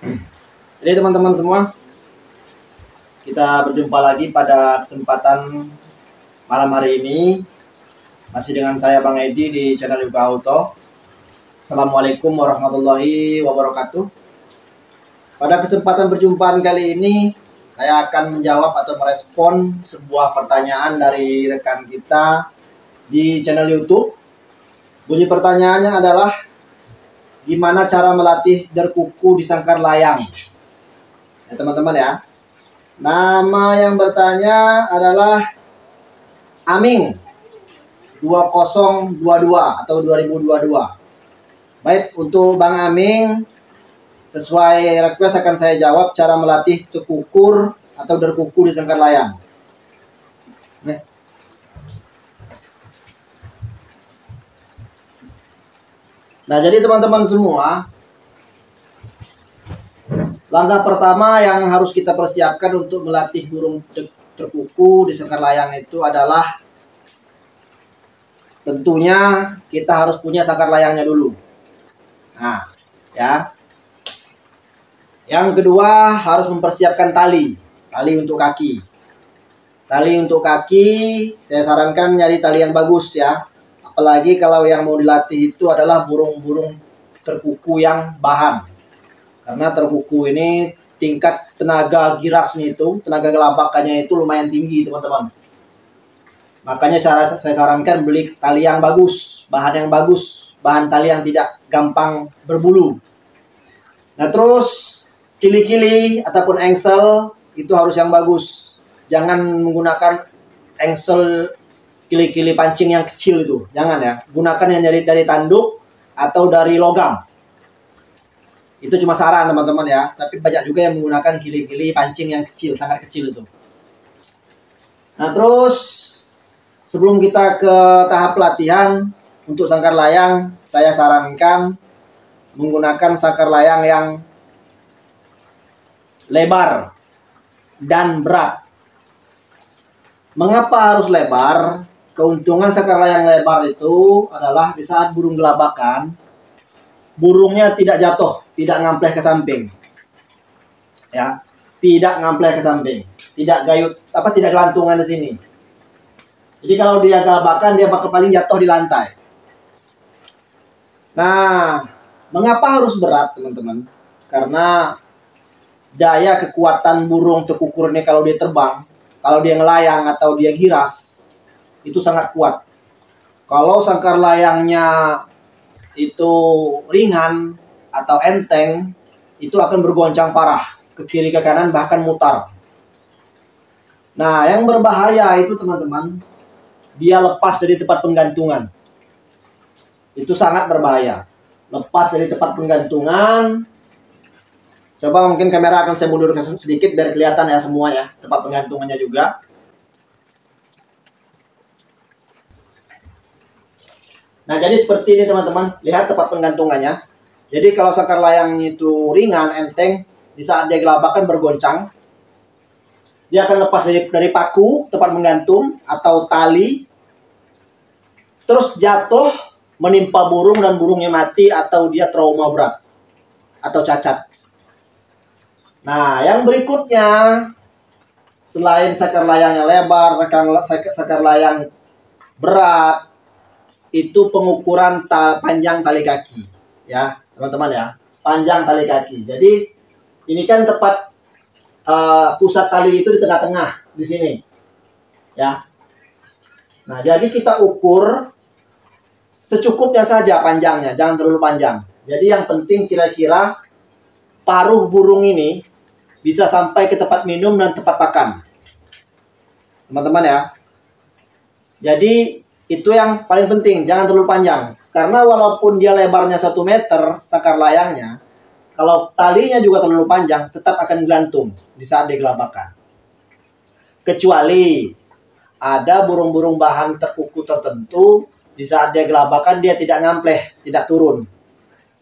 Jadi teman-teman semua, kita berjumpa lagi pada kesempatan malam hari ini. Masih dengan saya Bang Edi di channel Yuka Auto. Assalamualaikum warahmatullahi wabarakatuh. Pada kesempatan perjumpaan kali ini, saya akan menjawab atau merespon sebuah pertanyaan dari rekan kita di channel YouTube. Bunyi pertanyaannya adalah, gimana cara melatih derkuku di sangkar layang? Ya teman-teman ya. Nama yang bertanya adalah Aming 2022 atau 2022. Baik, untuk Bang Aming, sesuai request akan saya jawab cara melatih tekukur atau derkuku di sangkar layang. Nah, jadi teman-teman semua, langkah pertama yang harus kita persiapkan untuk melatih burung terkuku di sangkar layang itu adalah tentunya kita harus punya sangkar layangnya dulu. Nah, ya. Yang kedua harus mempersiapkan tali untuk kaki. Tali untuk kaki, saya sarankan nyari tali yang bagus ya. Apalagi kalau yang mau dilatih itu adalah burung-burung terkuku yang bahan. Karena terkuku ini tingkat tenaga girasnya itu, tenaga gelabakannya itu lumayan tinggi teman-teman. Makanya saya sarankan beli tali yang bagus, bahan yang bagus, bahan tali yang tidak gampang berbulu. Nah terus kili-kili ataupun engsel itu harus yang bagus. Jangan menggunakan engsel kili-kili pancing yang kecil itu, jangan ya. Gunakan yang dari tanduk atau dari logam. Itu cuma saran teman-teman ya. Tapi banyak juga yang menggunakan kili-kili pancing yang kecil, sangat kecil itu. Nah terus sebelum kita ke tahap pelatihan untuk sangkar layang, saya sarankan menggunakan sangkar layang yang lebar dan berat. Mengapa harus lebar? Keuntungan sangkar layang lebar itu adalah di saat burung gelabakan, burungnya tidak jatuh, tidak ngampleh ke samping. Ya, tidak ngampleh ke samping, tidak gayut, tidak gelantungan di sini. Jadi kalau dia gelabakan, dia bakal paling jatuh di lantai. Nah, mengapa harus berat, teman-teman? Karena daya kekuatan burung tekukur ini kalau dia terbang, kalau dia ngelayang atau dia giras, itu sangat kuat. Kalau sangkar layangnya itu ringan atau enteng, itu akan bergoncang parah ke kiri ke kanan, bahkan mutar. Nah, yang berbahaya itu teman-teman, dia lepas dari tempat penggantungan. Itu sangat berbahaya. Lepas dari tempat penggantungan. Coba mungkin kamera akan saya mundurkan sedikit biar kelihatan ya semua ya, tempat penggantungannya juga. Nah, jadi seperti ini teman-teman, lihat tempat penggantungannya. Jadi kalau sangkar layang itu ringan, enteng, di saat dia gelabakan bergoncang, dia akan lepas dari paku, tempat menggantung, atau tali, terus jatuh, menimpa burung dan burungnya mati, atau dia trauma berat, atau cacat. Nah, yang berikutnya, selain sangkar layangnya lebar, sangkar layang berat, itu pengukuran panjang tali kaki ya teman-teman ya, panjang tali kaki. Jadi ini kan tepat pusat tali itu di tengah-tengah di sini ya. Nah jadi kita ukur secukupnya saja panjangnya, jangan terlalu panjang. Jadi yang penting kira-kira paruh burung ini bisa sampai ke tempat minum dan tempat makan teman-teman ya. Jadi itu yang paling penting, jangan terlalu panjang. Karena walaupun dia lebarnya 1 meter, sangkar layangnya, kalau talinya juga terlalu panjang, tetap akan gelantung di saat digelabakan. Kecuali ada burung-burung bahan terkuku tertentu, di saat dia gelabakan, dia tidak ngampleh, tidak turun.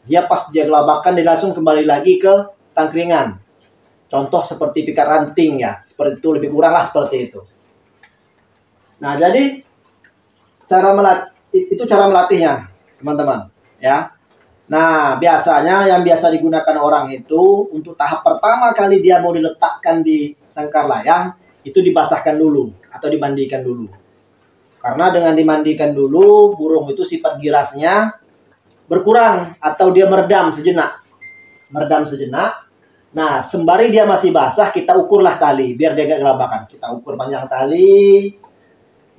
Dia pas dia gelabakan, dia langsung kembali lagi ke tangkringan. Contoh seperti pikat ranting ya, seperti itu, lebih kurang lah seperti itu. Nah, jadi cara melatihnya teman-teman ya. Nah, biasanya yang biasa digunakan orang itu untuk tahap pertama kali dia mau diletakkan di sangkar layang, itu dibasahkan dulu atau dimandikan dulu. Karena dengan dimandikan dulu, burung itu sifat girasnya berkurang atau dia meredam sejenak. Meredam sejenak. Nah, sembari dia masih basah, kita ukurlah tali biar dia gak gelabakan. Kita ukur panjang tali.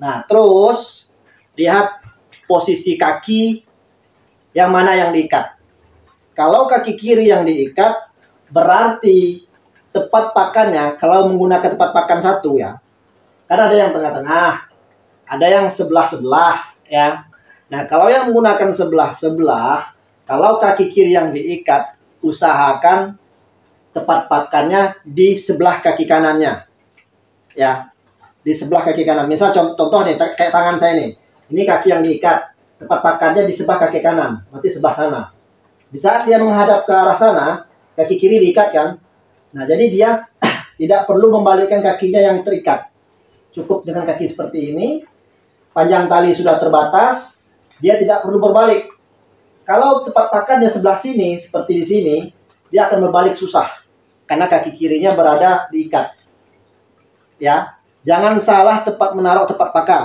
Nah, terus lihat posisi kaki yang mana yang diikat. Kalau kaki kiri yang diikat, berarti tepat pakannya, kalau menggunakan tepat pakan satu ya, kan ada yang tengah-tengah, ada yang sebelah-sebelah ya. Nah, kalau yang menggunakan sebelah-sebelah, kalau kaki kiri yang diikat, usahakan tepat pakannya di sebelah kaki kanannya. Ya, di sebelah kaki kanan. Misal contoh nih, kayak tangan saya nih. Ini kaki yang diikat. Tepat pakannya di sebelah kaki kanan, berarti sebelah sana. Di saat dia menghadap ke arah sana, kaki kiri diikat kan. Nah, jadi dia tidak perlu membalikkan kakinya yang terikat. Cukup dengan kaki seperti ini. Panjang tali sudah terbatas, dia tidak perlu berbalik. Kalau tepat pakannya sebelah sini, seperti di sini, dia akan berbalik susah. Karena kaki kirinya berada diikat. Ya, jangan salah tepat menaruh tepat pakan.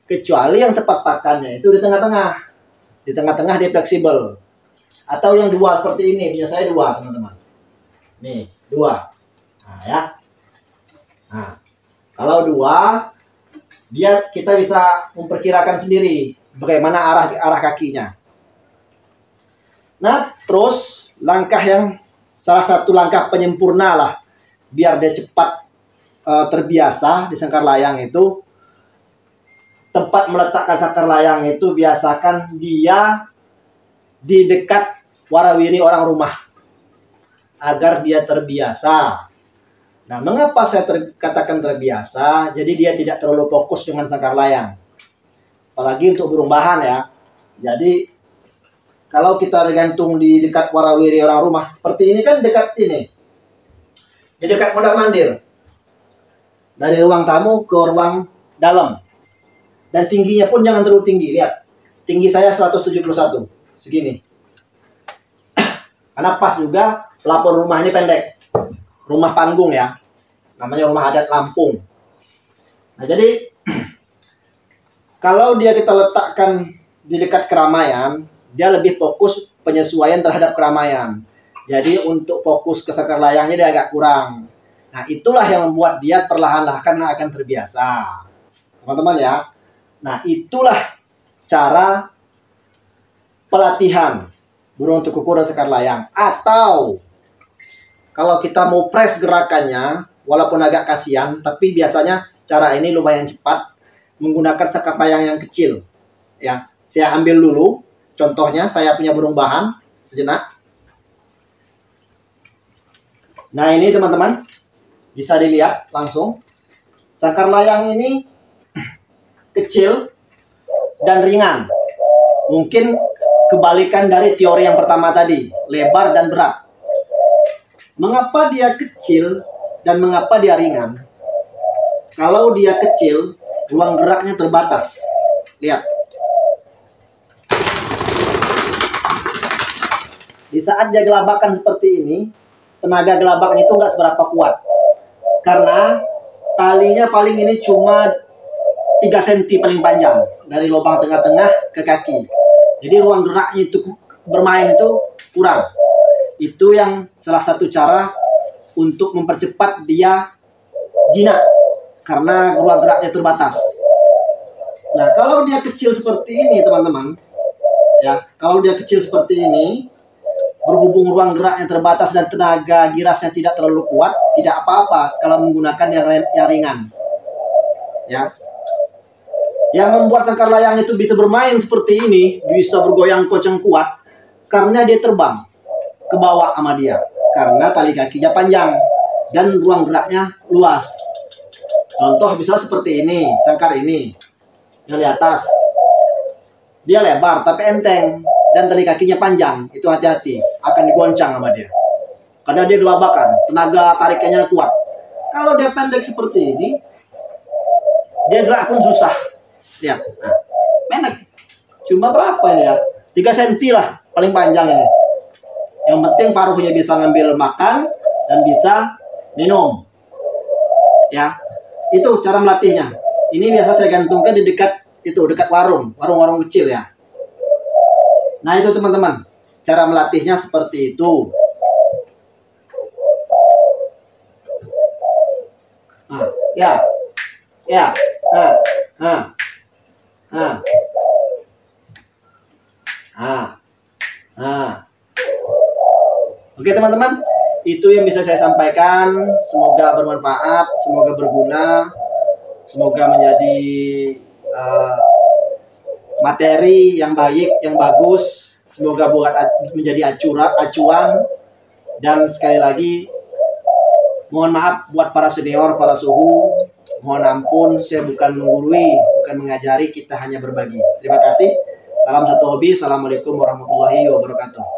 Kecuali yang tepat pakannya itu di tengah-tengah. Di tengah-tengah dia fleksibel. Atau yang dua seperti ini. Punya saya dua, teman-teman. Nih, dua. Nah, ya. Nah, kalau dua, kita bisa memperkirakan sendiri bagaimana arah kakinya. Nah, terus salah satu langkah penyempurna lah. Biar dia cepat terbiasa di sangkar layang itu, tempat meletakkan sangkar layang itu biasakan dia di dekat warawiri orang rumah agar dia terbiasa. Nah, mengapa saya katakan terbiasa? Jadi dia tidak terlalu fokus dengan sangkar layang. Apalagi untuk burung bahan ya. Jadi kalau kita gantung di dekat warawiri orang rumah seperti ini kan dekat ini. Di dekat mondar-mandir. Dari ruang tamu ke ruang dalam. Dan tingginya pun jangan terlalu tinggi. Lihat. Tinggi saya 171. Segini. Karena pas juga pelapor rumah ini pendek. Rumah panggung ya. Namanya rumah adat Lampung. Nah, jadi kalau kita letakkan di dekat keramaian, dia lebih fokus penyesuaian terhadap keramaian. Jadi untuk fokus ke sangkar layangnya dia agak kurang. Nah, itulah yang membuat dia perlahan-lahan akan terbiasa. Teman-teman ya. Nah, itulah cara pelatihan burung untuk kukur dan sangkar layang. Atau kalau kita mau press gerakannya, walaupun agak kasihan, tapi biasanya cara ini lumayan cepat menggunakan sangkar layang yang kecil. Ya, saya ambil dulu contohnya. Saya punya burung bahan sejenak. Nah, ini teman-teman bisa dilihat langsung. Sangkar layang ini kecil dan ringan. Mungkin kebalikan dari teori yang pertama tadi, lebar dan berat. Mengapa dia kecil dan mengapa dia ringan? Kalau dia kecil, ruang geraknya terbatas. Lihat. Di saat dia gelabakan seperti ini, tenaga gelabaknya itu nggak seberapa kuat. Karena talinya paling ini cuma 3 cm paling panjang dari lubang tengah-tengah ke kaki. Jadi ruang geraknya itu bermain itu kurang. Itu yang salah satu cara untuk mempercepat dia jinak karena ruang geraknya terbatas. Nah, kalau dia kecil seperti ini, teman-teman, ya, kalau dia kecil seperti ini, berhubung ruang geraknya terbatas dan tenaga girasnya tidak terlalu kuat, tidak apa-apa kalau menggunakan yang ringan. Ya. Yang membuat sangkar layang itu bisa bermain seperti ini, bisa bergoyang koceng kuat, karena dia terbang ke bawah sama dia. Karena tali kakinya panjang dan ruang geraknya luas. Contoh misalnya seperti ini, sangkar ini yang di atas. Dia lebar tapi enteng dan tali kakinya panjang. Itu hati-hati, akan digoncang sama dia. Karena dia gelabakan, tenaga tariknya kuat. Kalau dia pendek seperti ini, dia gerak pun susah. Lihat, nah, pendek. Cuma berapa ini ya? 3 cm lah paling panjang ini. Yang penting paruhnya bisa ngambil makan dan bisa minum. Ya, itu cara melatihnya. Ini biasa saya gantungkan di dekat warung kecil ya. Nah itu teman-teman, cara melatihnya seperti itu. Nah, ya, Oke teman-teman, itu yang bisa saya sampaikan. Semoga bermanfaat, semoga berguna, semoga menjadi materi yang baik, yang bagus. Semoga buat menjadi acuan. Dan sekali lagi, mohon maaf buat para senior, para suhu. Mohon ampun, saya bukan menggurui, bukan mengajari, kita hanya berbagi. Terima kasih. Salam satu hobi. Assalamualaikum warahmatullahi wabarakatuh.